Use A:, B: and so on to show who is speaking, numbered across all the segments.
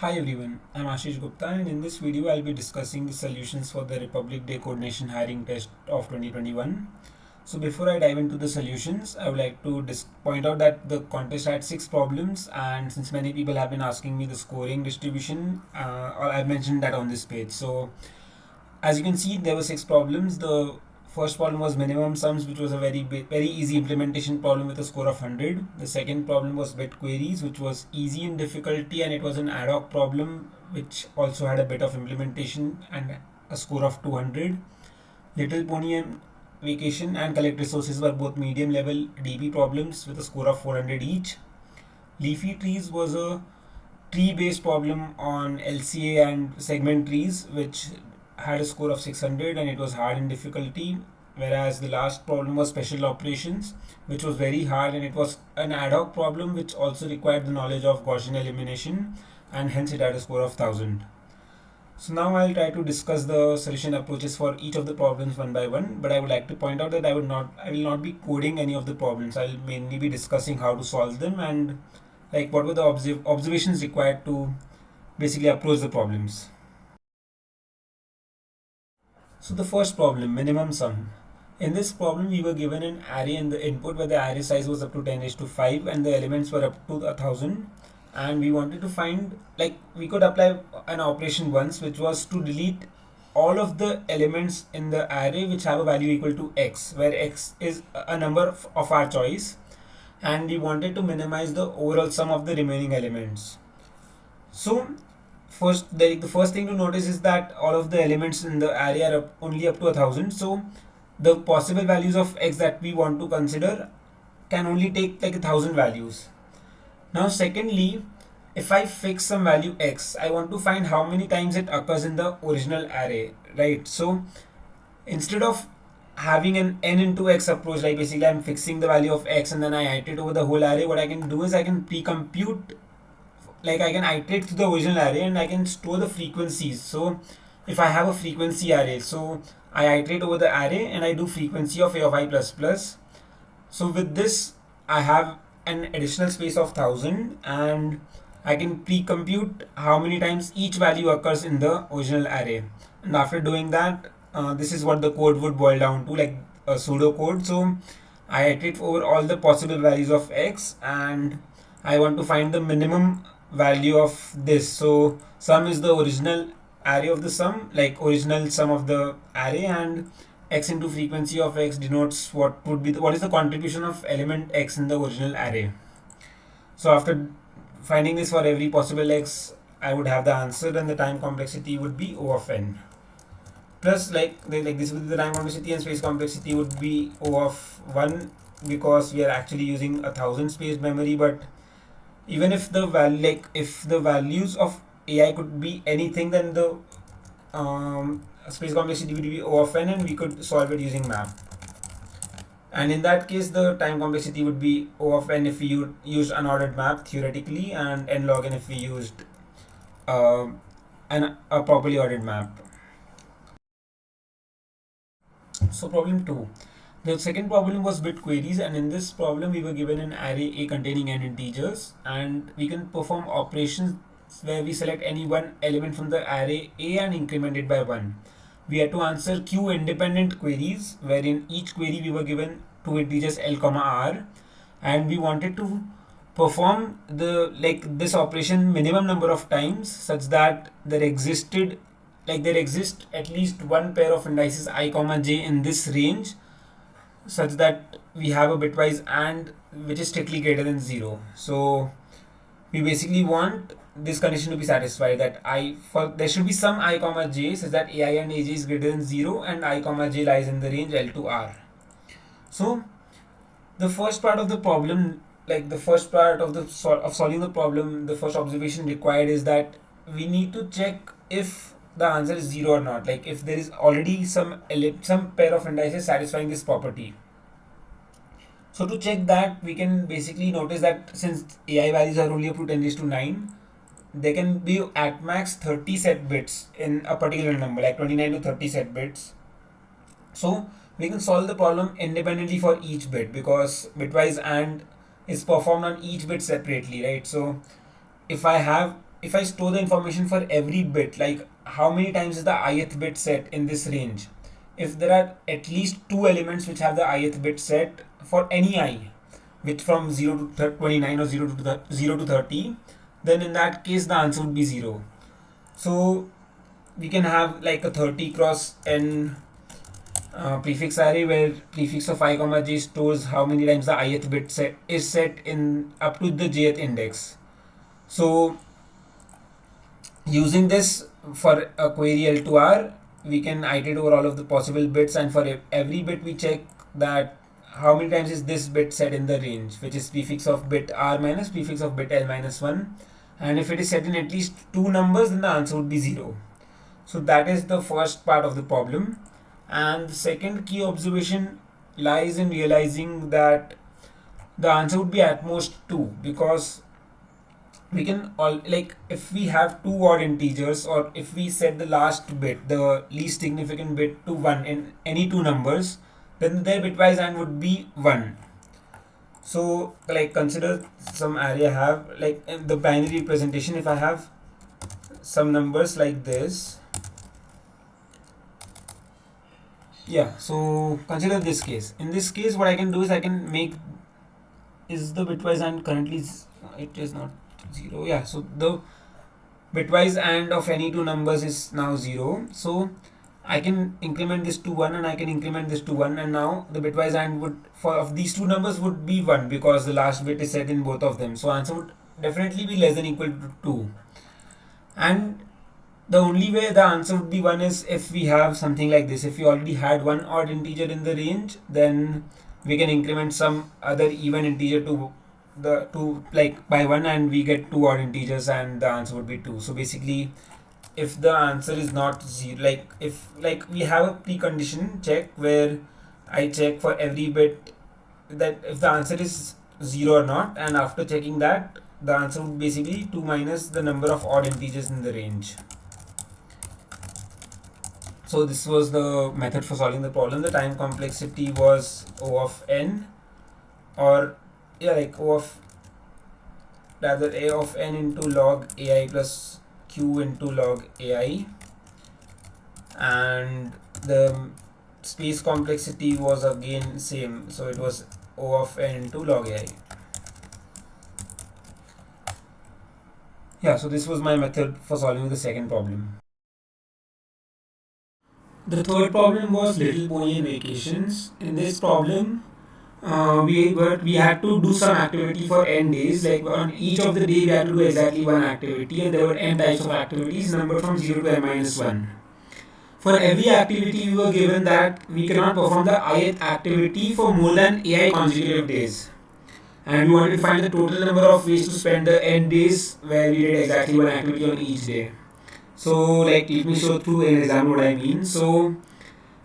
A: Hi everyone, I'm Ashish Gupta and in this video I'll be discussing the solutions for the Republic Day Coordination Hiring Test of 2021. So before I dive into the solutions, I would like to point out that the contest had 6 problems, and since many people have been asking me the scoring distribution, I've mentioned that on this page. So as you can see, there were 6 problems. The first problem was minimum sums, which was a very easy implementation problem with a score of 100. The second problem was bit queries, which was easy in difficulty, and it was an ad hoc problem, which also had a bit of implementation and a score of 200. Little Pony and Vacation and Collect Resources were both medium level DB problems with a score of 400 each. Leafy Trees was a tree based problem on LCA and segment trees, which had a score of 600 and it was hard in difficulty. Whereas the last problem was special operations, which was very hard and it was an ad hoc problem which also required the knowledge of Gaussian elimination, and hence it had a score of 1000. So now I'll try to discuss the solution approaches for each of the problems one by one, but I would like to point out that I will not be coding any of the problems. I'll mainly be discussing how to solve them and like what were the observations required to basically approach the problems. So the first problem, minimum sum. In this problem, we were given an array in the input where the array size was up to 10 raised to 5 and the elements were up to 1000, and we wanted to find, like, we could apply an operation once, which was to delete all of the elements in the array which have a value equal to x, where x is a number of our choice, and we wanted to minimize the overall sum of the remaining elements. So the first thing to notice is that all of the elements in the array are only up to 1000. So the possible values of x that we want to consider can only take like 1000 values. Now, secondly, if I fix some value x, I want to find how many times it occurs in the original array, right? So instead of having an n into x approach, like basically I'm fixing the value of x and then I iterate over the whole array, what I can do is I can pre-compute, like I can iterate through the original array and I can store the frequencies. So if I have a frequency array, so I iterate over the array and I do frequency of a of I plus plus. So with this, I have an additional space of 1000 and I can pre-compute how many times each value occurs in the original array. And after doing that, this is what the code would boil down to, like a pseudo code. So I iterate over all the possible values of x and I want to find the minimum value of this. So sum is the original array of the sum, like original sum of the array, and x into frequency of x denotes what is the contribution of element x in the original array. So after finding this for every possible x, I would have the answer, and the time complexity would be O of n. Plus, like this would be the time complexity, and space complexity would be O of 1, because we are actually using 1000 space memory. But even if the if the values of AI could be anything, then the space complexity would be O of n, and we could solve it using map. And in that case, the time complexity would be O of n if we used unordered map theoretically, and n log n if we used a properly ordered map. So problem 2. The second problem was bit queries, and in this problem we were given an array A containing n integers, and we can perform operations where we select any one element from the array A and increment it by 1. We had to answer q independent queries, wherein each query we were given two integers L comma R, and we wanted to perform this operation minimum number of times such that there exist at least one pair of indices I comma j in this range, such that we have a bitwise AND which is strictly greater than 0. So we basically want this condition to be satisfied, that there should be some I comma j such that ai and aj is greater than 0 and I comma j lies in the range L to R. So the first part of the problem, like the first part of solving the problem, the first observation required is that we need to check if the answer is 0 or not, like if there is already some pair of indices satisfying this property. So to check that, we can basically notice that since AI values are only up to 10 raised to 9, there can be at max 30 set bits in a particular number, like 29 to 30 set bits. So we can solve the problem independently for each bit, because bitwise AND is performed on each bit separately, right? So if I have if I store the information for every bit, like how many times is the ith bit set in this range, if there are at least two elements which have the ith bit set for any I, which from 0 to 29 or 0 to 30, then in that case the answer would be 0. So we can have like a 30 cross n prefix array where prefix of I comma j stores how many times the ith bit set is set in up to the jth index. So using this for a query L2R, we can iterate over all of the possible bits, and for every bit we check that how many times is this bit set in the range, which is prefix of bit r minus prefix of bit l minus 1, and if it is set in at least two numbers, then the answer would be 0. So that is the first part of the problem. And the second key observation lies in realizing that the answer would be at most 2, because we can all, like if we have two odd integers, or if we set the last bit, the least significant bit, to 1 in any two numbers, then their bitwise AND would be 1. So like consider some array I have, like in the binary representation, if I have some numbers like this. Yeah, so consider this case. In this case, what I can do is I can make, is the bitwise AND currently, it is not 0. Yeah, so the bitwise AND of any two numbers is now 0. So I can increment this to 1 and I can increment this to 1, and now the bitwise AND would, for of these two numbers, would be 1 because the last bit is set in both of them. So answer would definitely be less than equal to 2. And the only way the answer would be 1 is if we have something like this. If we already had one odd integer in the range, then we can increment some other even integer to the like by 1, and we get two odd integers, and the answer would be 2. So basically, if the answer is not 0, like if like we have a precondition check where I check for every bit that if the answer is 0 or not, and after checking that, the answer would basically 2 minus the number of odd integers in the range. So this was the method for solving the problem. The time complexity was O of n, or yeah, like O of, rather A of n into log ai plus q into log ai, and the space complexity was again same, so it was O of n into log ai. Yeah, so this was my method for solving the second problem. The third problem was Little Pony and Vacations. In this problem, we had to do some activity for n days. Like on each of the day, we had to do exactly one activity, and there were n types of activities numbered from 0 to n minus 1. For every activity, we were given that we cannot perform the ith activity for more than ai consecutive days, and we wanted to find the total number of ways to spend the n days where we did exactly one activity on each day. So like let me show through an example what I mean. So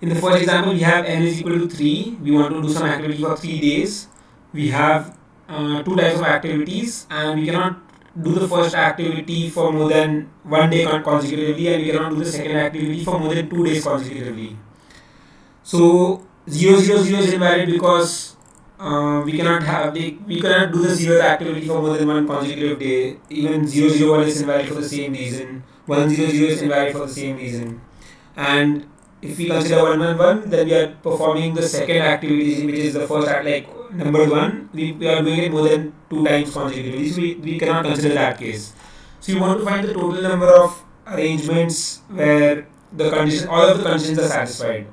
A: in the first example, we have n is equal to 3. We want to do some activity for 3 days. We have two types of activities, and we cannot do the first activity for more than 1 day consecutively, and we cannot do the second activity for more than 2 days consecutively. So 0 0 0 is invalid because we cannot have, we cannot do the 0th activity for more than one consecutive day. Even 0 0 1 is invalid for the same reason. 1 0 0 is invalid for the same reason. And if we consider 1 1 1, then we are performing the second activity, which is the first act, like number 1. We are doing it more than 2 times consecutively, so we cannot consider that case. So you want to find the total number of arrangements where the condition, all of the conditions are satisfied.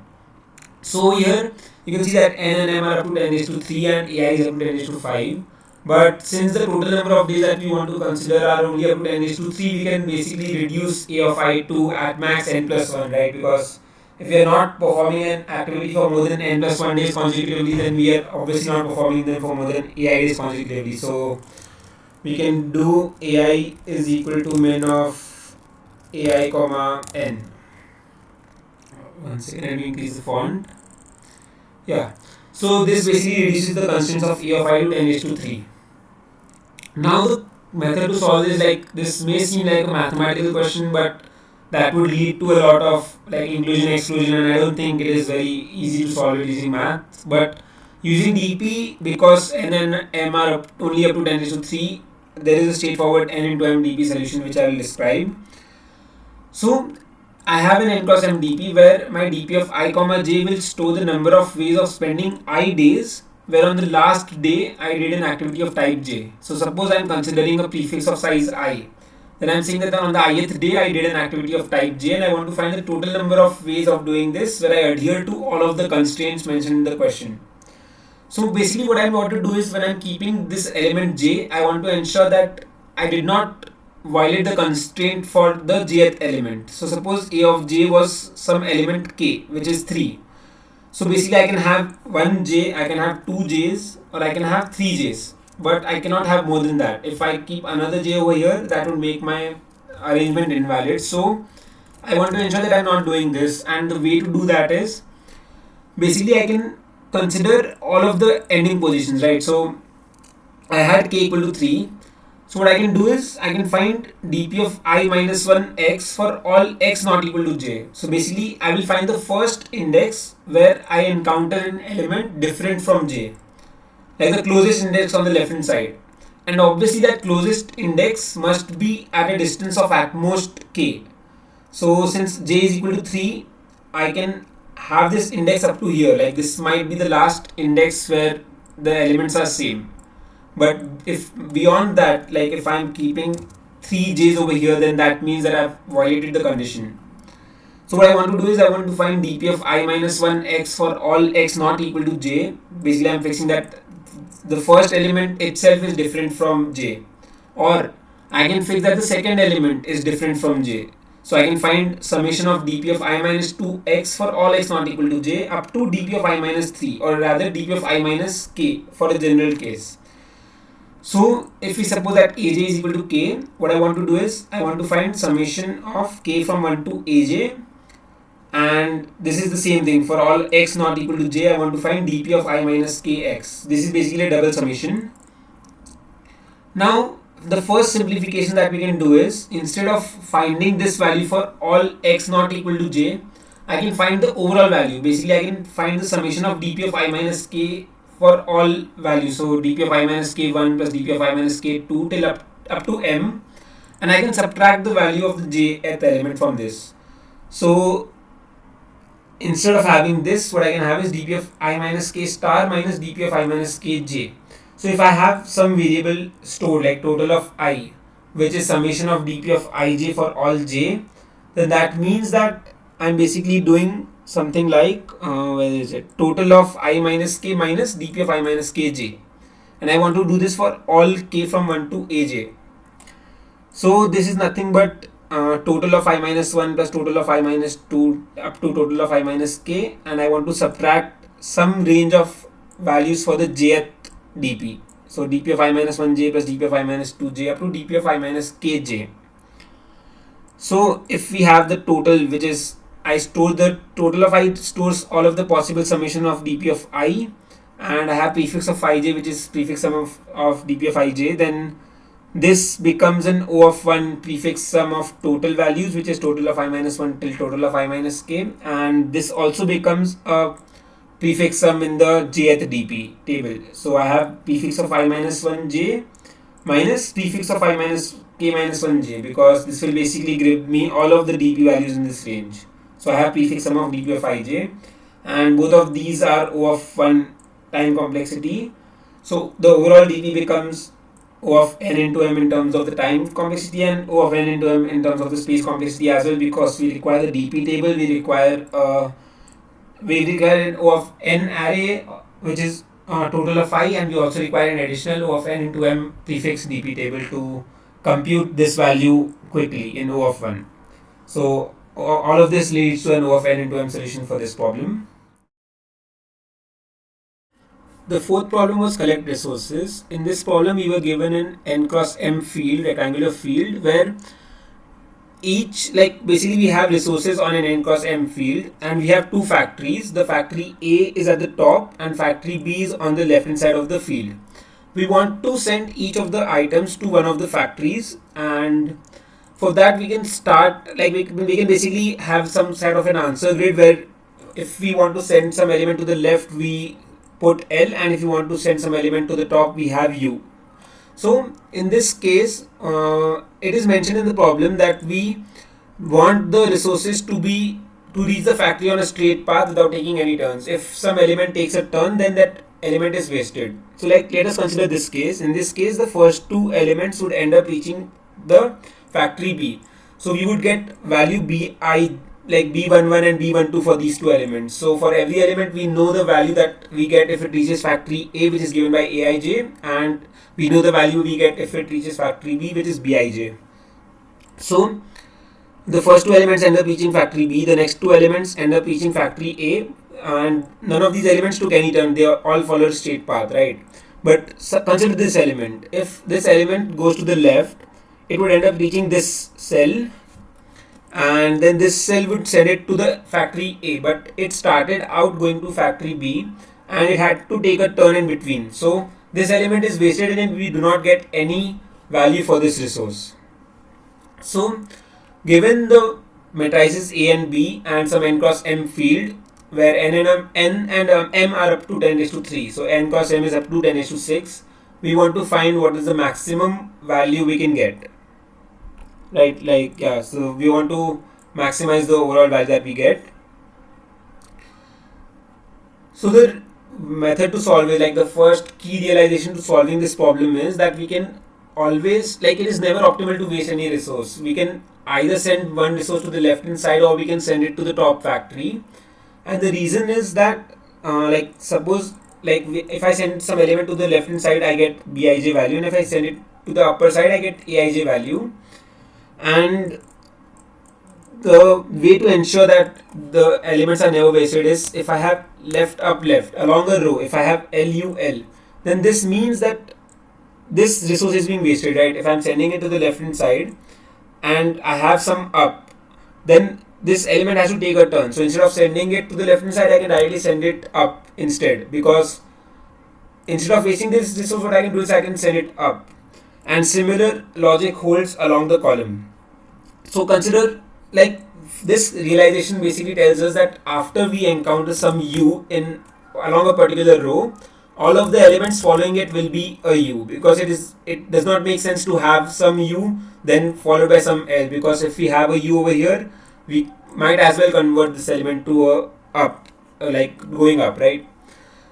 A: So here you can see that n and m are up to 10 is to 3 and ai is up to 10 is to 5. But since the total number of days that we want to consider are only up to 10 is to 3, we can basically reduce a of I to at max n plus 1, right? Because if we are not performing an activity for more than n plus 1 days consecutively, then we are obviously not performing them for more than ai days consecutively. So we can do ai is equal to min of ai comma n. One second, let me increase the font. Yeah. So this basically reduces the constraints of a of I to 10 is to 3. Now the method to solve this, like this may seem like a mathematical question, but that would lead to a lot of like inclusion exclusion, and I don't think it is very easy to solve it using math. But using DP, because n and m are only up to 10 is to 3, there is a straightforward n into m dp solution which I will describe. So I have an n cross m dp where my dp of I comma j will store the number of ways of spending I days where on the last day I did an activity of type j. So suppose I am considering a prefix of size I. Then I am saying that on the ith day I did an activity of type j and I want to find the total number of ways of doing this where I adhere to all of the constraints mentioned in the question. So basically what I want to do is when I am keeping this element j, I want to ensure that I did not violate the constraint for the jth element. So suppose a of j was some element k which is 3. So basically I can have 1j, I can have 2j's or I can have 3j's. But I cannot have more than that. If I keep another j over here, that would make my arrangement invalid. So I want to ensure that I'm not doing this, and the way to do that is basically I can consider all of the ending positions, right? So I had k equal to 3. So what I can do is I can find dp of I minus 1 x for all x not equal to j. So basically I will find the first index where I encounter an element different from j, like the closest index on the left hand side, and obviously that closest index must be at a distance of at most k. So since j is equal to 3, I can have this index up to here, like this might be the last index where the elements are same. But if beyond that, like if I'm keeping 3 j's over here, then that means that I've violated the condition. So what I want to do is I want to find dp of I minus 1 x for all x not equal to j. Basically I'm fixing that the first element itself is different from j, or I can fix that the second element is different from j. So I can find summation of dp of I minus 2x for all x not equal to j up to dp of I minus 3, or rather dp of I minus k for a general case. So if we suppose that aj is equal to k, what I want to do is I want to find summation of k from 1 to aj, and this is the same thing for all x not equal to j. I want to find dp of I minus kx. This is basically a double summation. Now the first simplification that we can do is, instead of finding this value for all x not equal to j, I can find the overall value. Basically I can find the summation of dp of I minus k for all values. So dp of I minus k1 plus dp of I minus k2 till up to m, and I can subtract the value of the jth element from this. So instead of having this, what I can have is dp of I minus k star minus dp of I minus kj. So if I have some variable stored like total of I, which is summation of dp of ij for all j, then that means that I'm basically doing something like where is it, total of I minus k minus dp of I minus kj, and I want to do this for all k from 1 to aj. So this is nothing but total of I minus 1 plus total of I minus 2 up to total of I minus k, and I want to subtract some range of values for the jth dp. So dp of I minus 1j plus dp of I minus 2j up to dp of I minus kj. So if we have the total, which is I store the total of I stores all of the possible summation of dp of I, and I have prefix of ij which is prefix sum of dp of ij, then this becomes an O of 1 prefix sum of total values, which is total of I minus 1 till total of I minus k, and this also becomes a prefix sum in the jth dp table. So I have prefix of I minus 1j minus prefix of I minus k minus 1j, because this will basically give me all of the dp values in this range. So I have prefix sum of dp of ij, and both of these are O of 1 time complexity. So the overall dp becomes O of n into m in terms of the time complexity and O of n into m in terms of the space complexity as well, because we require the dp table, we require an O of n array which is total of I, and we also require an additional O of n into m prefix dp table to compute this value quickly in O of 1. So all of this leads to an O of n into m solution for this problem. The fourth problem was collect resources. In this problem, we were given an n cross m field, rectangular field, where each, like basically we have resources on an n cross m field, and we have two factories. The factory A is at the top and factory B is on the left hand side of the field. We want to send each of the items to one of the factories, and for that we can start, like we can basically have some sort of an answer grid where if we want to send some element to the left, we put L, and if you want to send some element to the top, we have U. So in this case, it is mentioned in the problem that we want the resources to reach the factory on a straight path without taking any turns. If some element takes a turn, then that element is wasted. So like let us consider this case. In this case, the first two elements would end up reaching the factory B. So we would get value bi, like b11 and b12 for these two elements. So for every element we know the value that we get if it reaches factory A, which is given by aij, and we know the value we get if it reaches factory B, which is bij. So the first two elements end up reaching factory B, the next two elements end up reaching factory A, and none of these elements took any turn, they all followed a straight path, right? But consider this element. If this element goes to the left, it would end up reaching this cell, and then this cell would send it to the factory A, but it started out going to factory B and it had to take a turn in between. So this element is wasted and we do not get any value for this resource. So given the matrices A and B and some n cross m field where n and m are up to 10 raised to 3, so n cross m is up to 10 raised to 6, we want to find what is the maximum value we can get, right? Like, yeah, so we want to maximize the overall value that we get. So the method to solve it, like the first key realization to solving this problem is that we can always, like, it is never optimal to waste any resource. We can either send one resource to the left hand side or we can send it to the top factory. And the reason is that like suppose like if I send some element to the left hand side I get bij value, and if I send it to the upper side I get aij value. And the way to ensure that the elements are never wasted is if I have left up left along a row, if I have LUL, then this means that this resource is being wasted, right? If I'm sending it to the left hand side and I have some up, then this element has to take a turn. So instead of sending it to the left hand side, I can directly send it up instead, because instead of wasting this resource, what I can do is I can send it up. And similar logic holds along the column. So consider, like, this realization basically tells us that after we encounter some u in along a particular row, all of the elements following it will be a u, because it does not make sense to have some u then followed by some l, because if we have a u over here, we might as well convert this element to a up, like going up, right?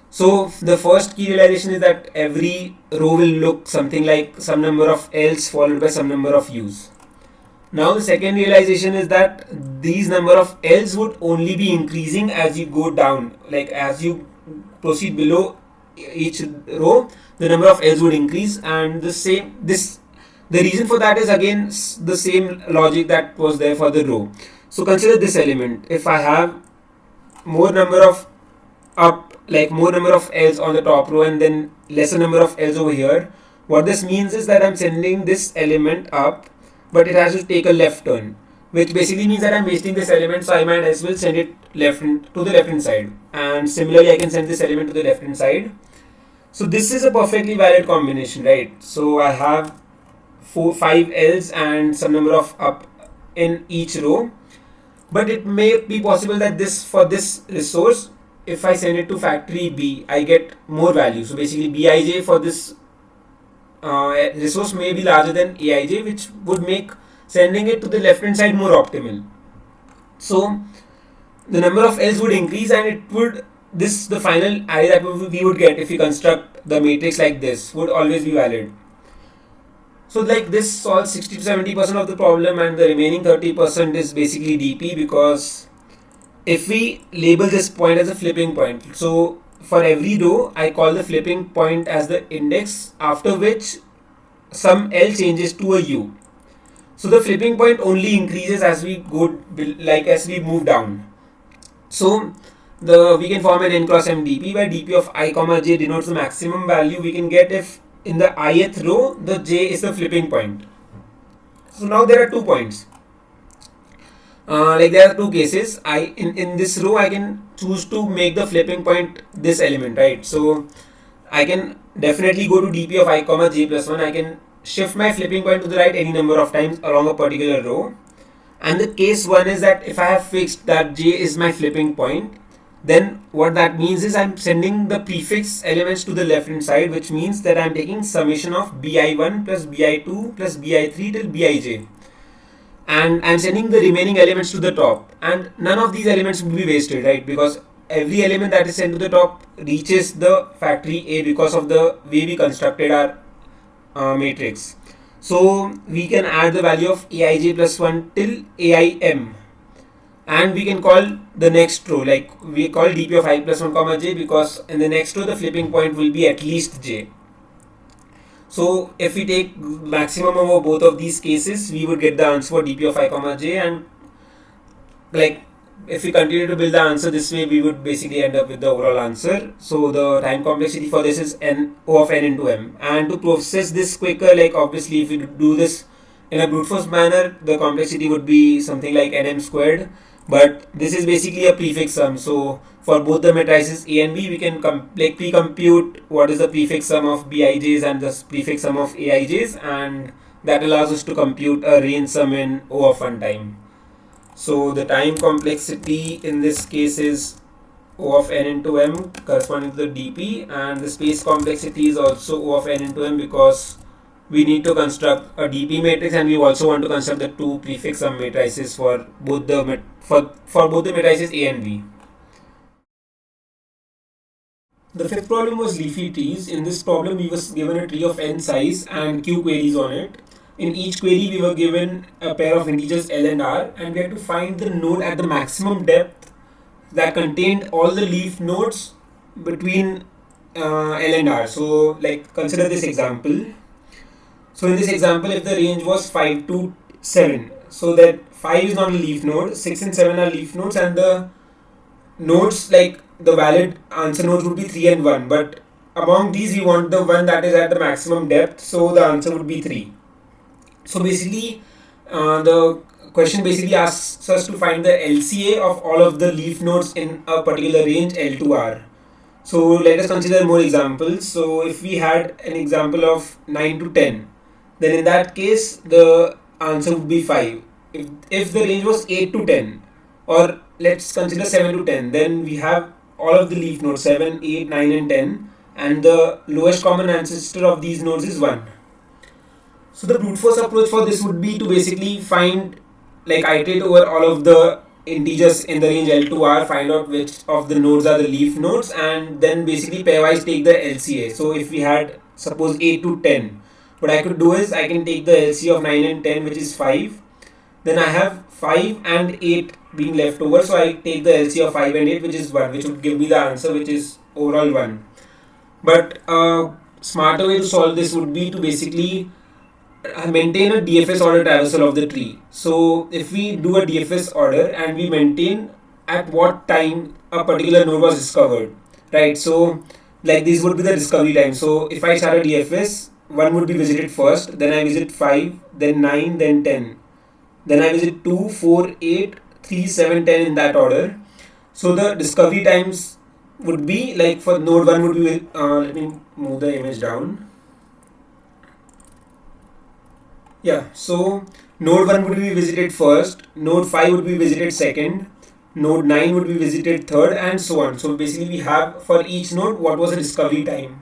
A: So the first key realization is that every row will look something like some number of l's followed by some number of u's. Now the second realization is that these number of l's would only be increasing as you go down, like as you proceed below each row, the number of l's would increase. And the reason for that is again the same logic that was there for the row. So consider this element. If I have more number of up, like more number of l's on the top row and then lesser number of l's over here, what this means is that I'm sending this element up, but it has to take a left turn, which basically means that I'm wasting this element, so I might as well send it to the left hand side. And similarly I can send this element to the left hand side. So this is a perfectly valid combination, right? So I have 5 l's and some number of up in each row, but it may be possible that for this resource, if I send it to factory B, I get more value. So basically bij for this resource may be larger than aij, which would make sending it to the left hand side more optimal. So the number of l's would increase, and it would the final array that we would get if we construct the matrix like this would always be valid. So like this solves 60 to 70% of the problem, and the remaining 30% is basically dp, because if we label this point as a flipping point, so for every row I call the flipping point as the index, after which some l changes to a u. So the flipping point only increases as we go, like as we move down. So we can form an n cross m dp, where dp of I comma j denotes the maximum value we can get if in the ith row the j is the flipping point. So now there are 2 points. Like there are 2 cases. In this row I can choose to make the flipping point this element, right? So I can definitely go to dp of I comma j plus 1. I can shift my flipping point to the right any number of times along a particular row. And the case 1 is that if I have fixed that j is my flipping point, then what that means is I'm sending the prefix elements to the left hand side, which means that I'm taking summation of bi1 plus bi2 plus bi3 till bij, and I'm sending the remaining elements to the top, and none of these elements will be wasted, right? Because every element that is sent to the top reaches the factory A because of the way we constructed our matrix. So we can add the value of aij plus 1 till aim, and we can call the next row, like we call dp of I plus 1 comma j, because in the next row the flipping point will be at least j. So if we take maximum over both of these cases, we would get the answer for dp of I comma j, and like if we continue to build the answer this way, we would basically end up with the overall answer. So the time complexity for this is n O of n into m, and to process this quicker, like obviously if we do this in a brute force manner, the complexity would be something like nm squared, but this is basically a prefix sum. So for both the matrices A and B, we can pre-compute what is the prefix sum of bij's and the prefix sum of aij's, and that allows us to compute a range sum in O of 1 time. So the time complexity in this case is O of n into m corresponding to the dp, and the space complexity is also O of n into m because we need to construct a dp matrix, and we also want to construct the two prefix sum matrices for both the matrices A and B. The fifth problem was leafy trees. In this problem, we was given a tree of n size and q queries on it. In each query, we were given a pair of integers L and R, and we had to find the node at the maximum depth that contained all the leaf nodes between L and R. So, like, consider this example. So, in this example, if the range was 5 to 7, so that 5 is not a leaf node, 6 and 7 are leaf nodes, and the nodes, like the valid answer nodes, would be 3 and 1. But among these, we want the one that is at the maximum depth, so the answer would be 3. So basically, the question basically asks us to find the LCA of all of the leaf nodes in a particular range L to R. So let us consider more examples. So if we had an example of 9 to 10, then in that case the answer would be 5. If the range was 8 to 10, or let's consider 7 to 10, then we have all of the leaf nodes 7, 8, 9 and 10, and the lowest common ancestor of these nodes is 1. So the brute force approach for this would be to basically find, like, iterate over all of the integers in the range L to R, find out which of the nodes are the leaf nodes, and then basically pairwise take the LCA. So if we had suppose 8 to 10, what I could do is I can take the LCA of 9 and 10, which is 5. Then I have 5 and 8 being left over, so I take the LCA of 5 and 8, which is 1, which would give me the answer, which is overall 1. But a smarter way to solve this would be to basically maintain a DFS order traversal of the tree. So if we do a DFS order and we maintain at what time a particular node was discovered, right? So like this would be the discovery time. So if I start a DFS, 1 would be visited first, then I visit 5, then 9, then 10. Then I visit 2, 4, 8, 3, 7, 10 in that order. So the discovery times would be, like, for node 1 would be, let me move the image down. Yeah, so node 1 would be visited first, node 5 would be visited second, node 9 would be visited third, and so on. So basically we have for each node what was the discovery time.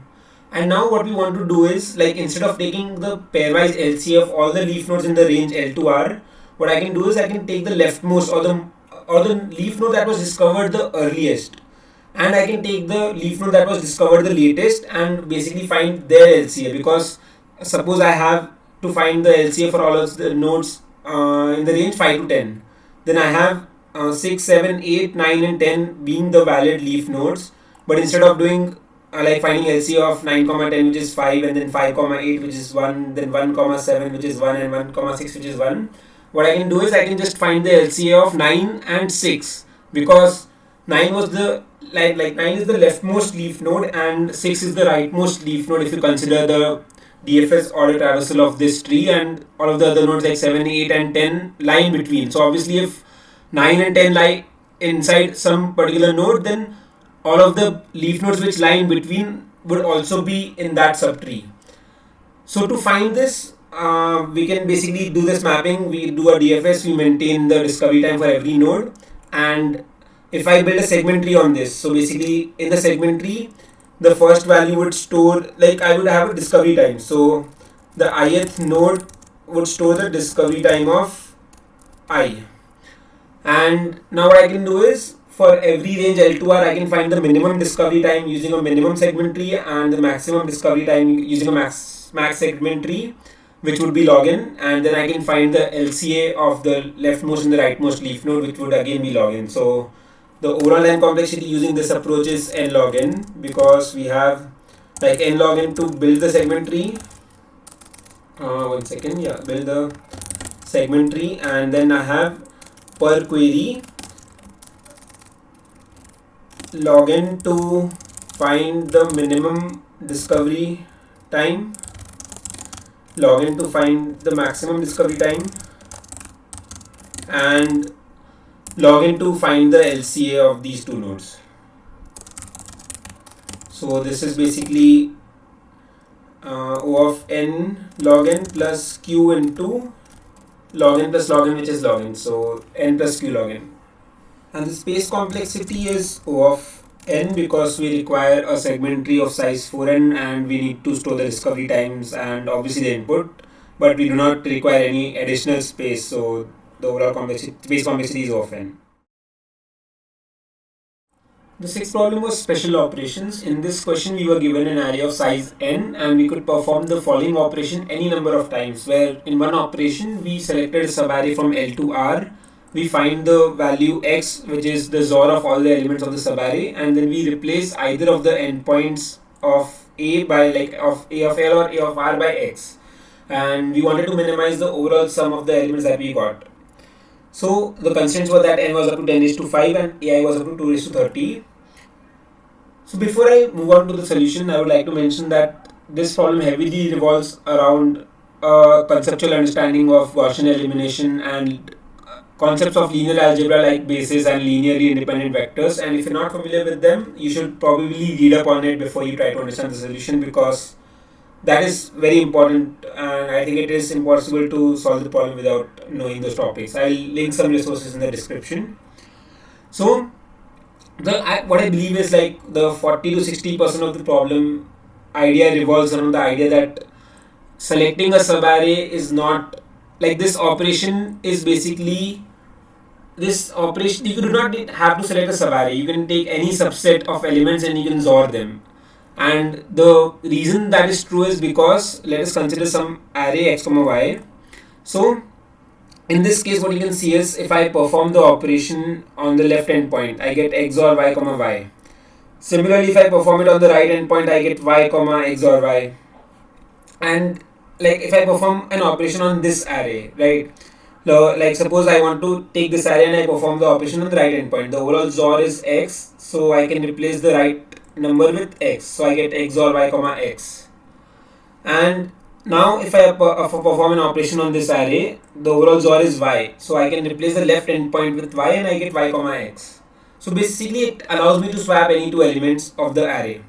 A: And now what we want to do is, like, instead of taking the pairwise LCA of all the leaf nodes in the range L to R, what I can do is I can take the leftmost or the leaf node that was discovered the earliest, and I can take the leaf node that was discovered the latest and basically find their LCA, because suppose I have to find the LCA for all of the nodes in the range 5 to 10. Then I have 6, 7, 8, 9 and 10 being the valid leaf nodes, but instead of doing like finding LCA of 9, 10, which is 5, and then 5, 8, which is 1, then 1, 7, which is 1, and 1, 6, which is 1, what I can do is I can just find the LCA of 9 and 6, because 9 was the 9 is the leftmost leaf node and 6 is the rightmost leaf node if you consider the DFS order traversal of this tree, and all of the other nodes like 7, 8 and 10 lie in between. So obviously if 9 and 10 lie inside some particular node, then all of the leaf nodes which lie in between would also be in that subtree. So to find this, we can basically do this mapping. We do a DFS, we maintain the discovery time for every node, and if I build a segment tree on this, so basically in the segment tree, the first value would store, like I would have a discovery time. So the ith node would store the discovery time of I. And now what I can do is, for every range L2R, I can find the minimum discovery time using a minimum segment tree and the maximum discovery time using a max segment tree, which would be log n, and then I can find the LCA of the leftmost and the rightmost leaf node, which would again be log n. So the overall time complexity using this approach is n log n, because we have like n log n to build the segment tree. One second, yeah, build the segment tree, and then I have per query log n to find the minimum discovery time, log n to find the maximum discovery time, and log n to find the LCA of these two nodes. So this is basically O of n log n plus q into log n plus log n, which is log n. So n plus q log n. And the space complexity is O of n, because we require a segment tree of size 4n and we need to store the discovery times and obviously the input, but we do not require any additional space. So the overall complexity, space complexity is O of n. The sixth problem was special operations. In this question, we were given an array of size n and we could perform the following operation any number of times, where in one operation we selected a subarray from L to R, we find the value x, which is the XOR of all the elements of the subarray, and then we replace either of the endpoints of A by like of A of L or A of R by x, and we wanted to minimize the overall sum of the elements that we got. So the constraints were that n was up to 10 raised to 5 and ai was up to 2 raised to 30. So before I move on to the solution, I would like to mention that this problem heavily revolves around conceptual understanding of Gaussian elimination and concepts of linear algebra like bases and linearly independent vectors. And if you're not familiar with them, you should probably read up on it before you try to understand the solution, because that is very important, and I think it is impossible to solve the problem without knowing those topics. I'll link some resources in the description. So what I believe is like the 40 to 60% of the problem idea revolves around the idea that selecting a subarray is not like this operation is basically this operation. You do not have to select a subarray. You can take any subset of elements and you can XOR them. And the reason that is true is because let us consider some array x comma y. So in this case, what you can see is if I perform the operation on the left endpoint, I get XOR y comma y. Similarly, if I perform it on the right endpoint, I get y comma XOR y. And like if I perform an operation on this array, right? So, like suppose I want to take this array and I perform the operation on the right endpoint. The overall XOR is x, so I can replace the right number with x. So I get XOR y comma x. And now if I perform an operation on this array, the overall XOR is y. So I can replace the left endpoint with y and I get y comma x. So basically it allows me to swap any two elements of the array.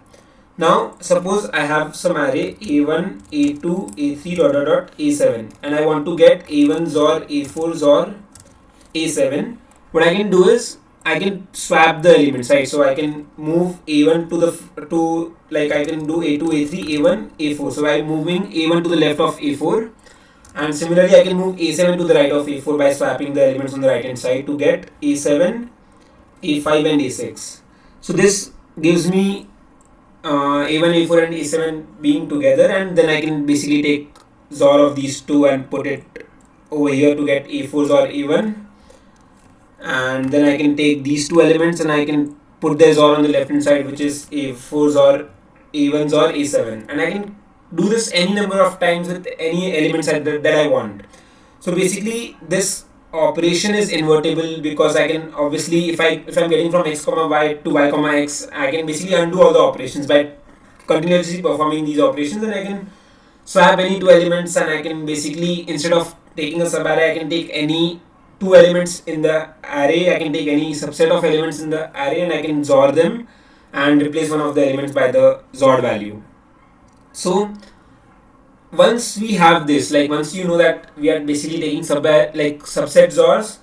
A: Now suppose I have some array a1, a2, a3 dot dot dot a7, and I want to get a1 XOR a4 XOR a7. What I can do is I can swap the elements, right? So I can move a1 to like I can do a2, a3, a1, a4. So I'm moving a1 to the left of a4, and similarly I can move a7 to the right of a4 by swapping the elements on the right hand side to get a7, a5 and a6. So this gives me a1, a4 and a7 being together, and then I can basically take XOR of these two and put it over here to get a4 XOR a1. And then I can take these two elements and I can put the XOR on the left hand side, which is a4 XOR a1 XOR a7, and I can do this any number of times with any elements that I want. So basically this operation is invertible, because I can obviously if I'm getting from x comma y to y comma x, I can basically undo all the operations by continuously performing these operations, and I can swap any two elements, and I can basically, instead of taking a subarray, I can take any two elements in the array, I can take any subset of elements in the array and I can XOR them and replace one of the elements by the XOR value. So once we have this, like once you know that we are basically taking subset XORs,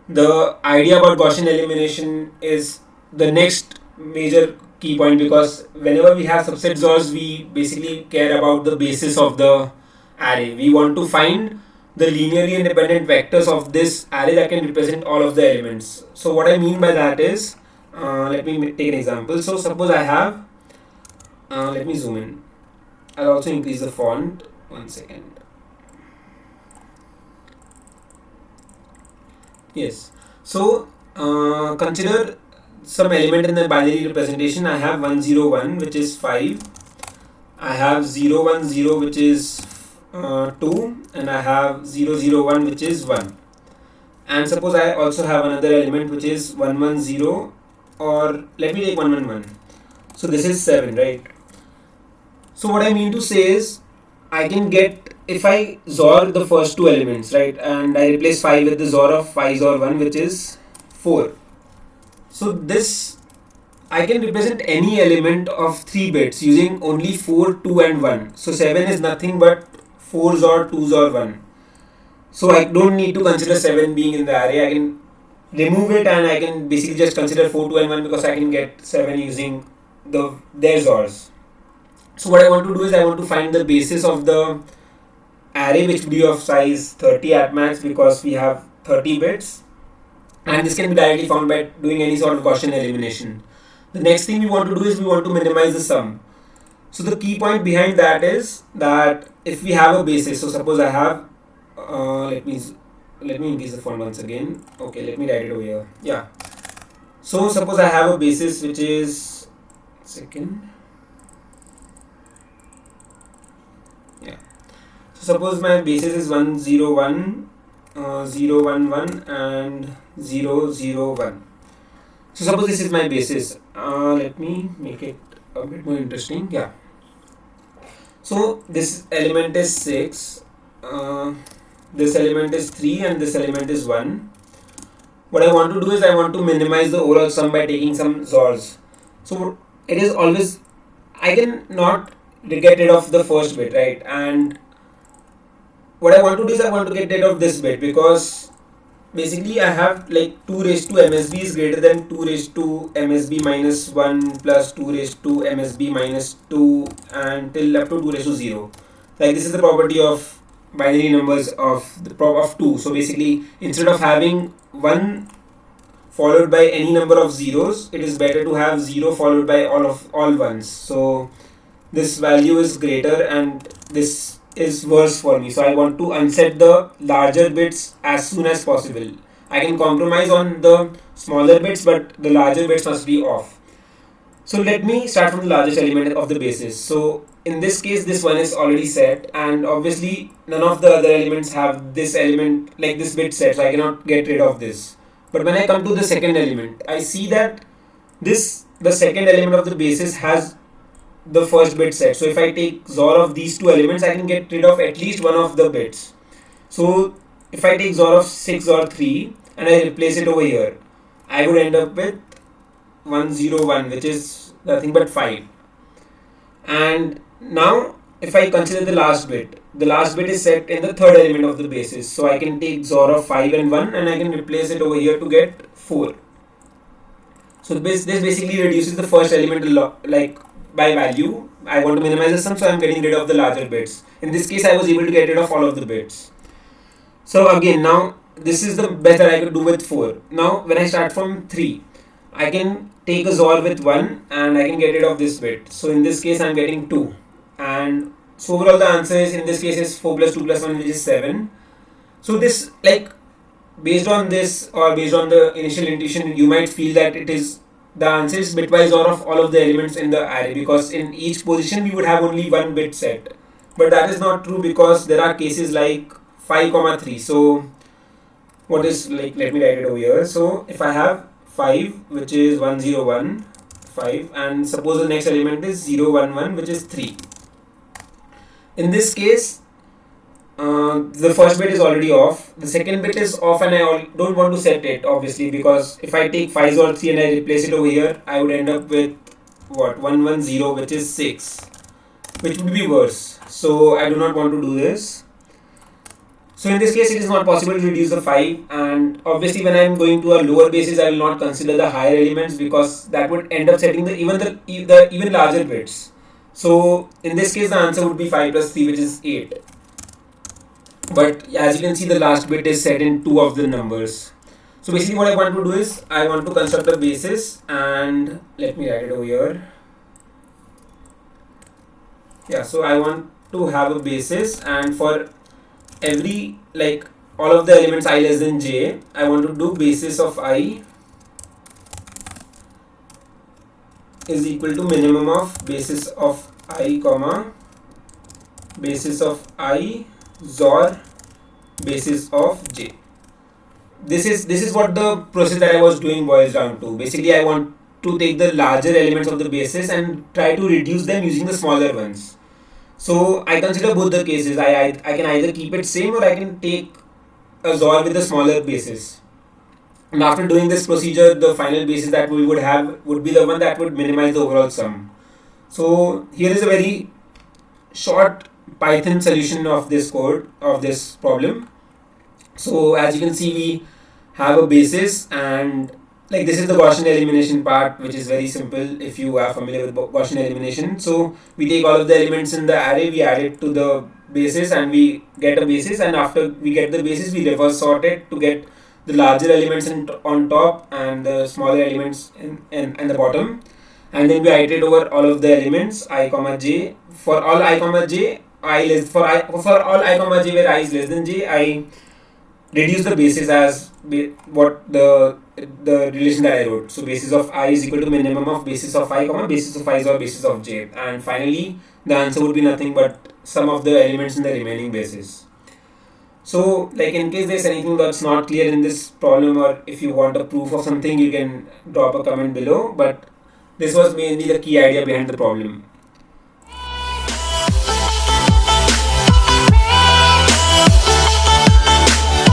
A: The idea about Gaussian elimination is the next major key point, because whenever we have subset XORs, we basically care about the basis of the array. We want to find the linearly independent vectors of this array that can represent all of the elements. So what I mean by that is, let me take an example. So suppose I have, let me zoom in. I'll also increase the font. 1 second. Yes. So consider some element in the binary representation. I have 101, which is 5. I have 010, which is 2, and I have 001, which is 1. And suppose I also have another element which is 110, or let me take 111. So this is 7, right? So what I mean to say is, I can get, if I XOR the first two elements, right, and I replace 5 with the XOR of 5 XOR 1, which is 4. So this, I can represent any element of 3 bits using only 4, 2 and 1. So 7 is nothing but 4 XOR 2 XOR 1. So I don't need to consider 7 being in the array. I can remove it and I can basically just consider 4, 2 and 1, because I can get 7 using their XORs. So what I want to do is, I want to find the basis of the array, which would be of size 30 at max, because we have 30 bits, and this can be directly found by doing any sort of Gaussian elimination. The next thing we want to do is, we want to minimize the sum. So the key point behind that is that if we have a basis, so suppose I have, let me increase the font once again. Okay, let me write it over here. Yeah. So suppose I have a basis which is, second. Yeah. So suppose my basis is 101, 011 and 001. So suppose this is my basis. Let me make it a bit more interesting. Yeah. So this element is 6, this element is 3, and this element is 1. What I want to do is, I want to minimize the overall sum by taking some XORs. So it is always, I can not get rid of the first bit, right? And what I want to do is, I want to get rid of this bit, because basically I have like 2 raised to MSB is greater than 2 raised to MSB minus 1 plus 2 raised to MSB minus 2 and till up to 2 raised to 0. Like, this is the property of binary numbers of the of 2. So basically, instead of having 1 followed by any number of zeros, it is better to have 0 followed by all ones. So this value is greater and this is worse for me. So I want to unset the larger bits as soon as possible. I can compromise on the smaller bits, but the larger bits must be off. So let me start from the largest element of the basis. So in this case, this one is already set, and obviously none of the other elements have this element, like this bit set, so I cannot get rid of this. But when I come to the second element, I see that the second element of the basis has the first bit set. So if I take XOR of these two elements, I can get rid of at least one of the bits. So if I take XOR of 6 or 3 and I replace it over here, I would end up with 101, which is nothing but 5. And now if I consider the last bit is set in the third element of the basis. So I can take XOR of 5 and 1 and I can replace it over here to get 4. So this basically reduces the first element like by value. I want to minimize the sum, so I'm getting rid of the larger bits. In this case, I was able to get rid of all of the bits. So again, now this is the best that I could do with 4. Now when I start from 3, I can take a XOR with 1 and I can get rid of this bit. So in this case, I'm getting 2. And so overall the answer is, in this case, is 4 plus 2 plus 1, which is 7. So this, like, based on this or based on the initial intuition, you might feel that it is the answer is bitwise XOR of all of the elements in the array, because in each position we would have only one bit set. But that is not true, because there are cases like 5, 3. So what is, like, let me write it over here. So if I have 5, which is 101, 5, and suppose the next element is 011, which is 3. In this case, the first bit is already off, the second bit is off, and I don't want to set it, obviously, because if I take 5 or 3 and I replace it over here, I would end up with what, 110, which is 6, which would be worse. So I do not want to do this. So in this case, it is not possible to reduce the 5, and obviously when I am going to a lower basis, I will not consider the higher elements because that would end up setting the even larger bits. So in this case, the answer would be 5 plus 3, which is 8. But as you can see, the last bit is set in two of the numbers. So basically what I want to do is I want to construct a basis, and let me write it over here. Yeah, so I want to have a basis, and for every, like, all of the elements I less than j, I want to do basis of I is equal to minimum of basis of I comma basis of I XOR basis of j. This is what the process that I was doing boils down to. Basically, I want to take the larger elements of the basis and try to reduce them using the smaller ones. So I consider both the cases. I can either keep it same, or I can take a XOR with a smaller basis. And after doing this procedure, the final basis that we would have would be the one that would minimize the overall sum. So here is a very short Python solution of this code, of this problem. So as you can see, we have a basis, and like this is the Gaussian elimination part, which is very simple if you are familiar with Gaussian elimination. So we take all of the elements in the array, we add it to the basis, and we get a basis, and after we get the basis, we reverse sort it to get the larger elements on top and the smaller elements in the bottom, and then we iterate over all of the elements I comma j. For all I comma j, for all I comma j where I is less than j, I reduce the basis as what the relation that I wrote. So basis of I is equal to minimum of basis of I comma basis of I or basis of j, and finally the answer would be nothing but sum of the elements in the remaining basis. So like in case there's anything that's not clear in this problem, or if you want a proof of something, you can drop a comment below, but this was mainly the key idea behind the problem.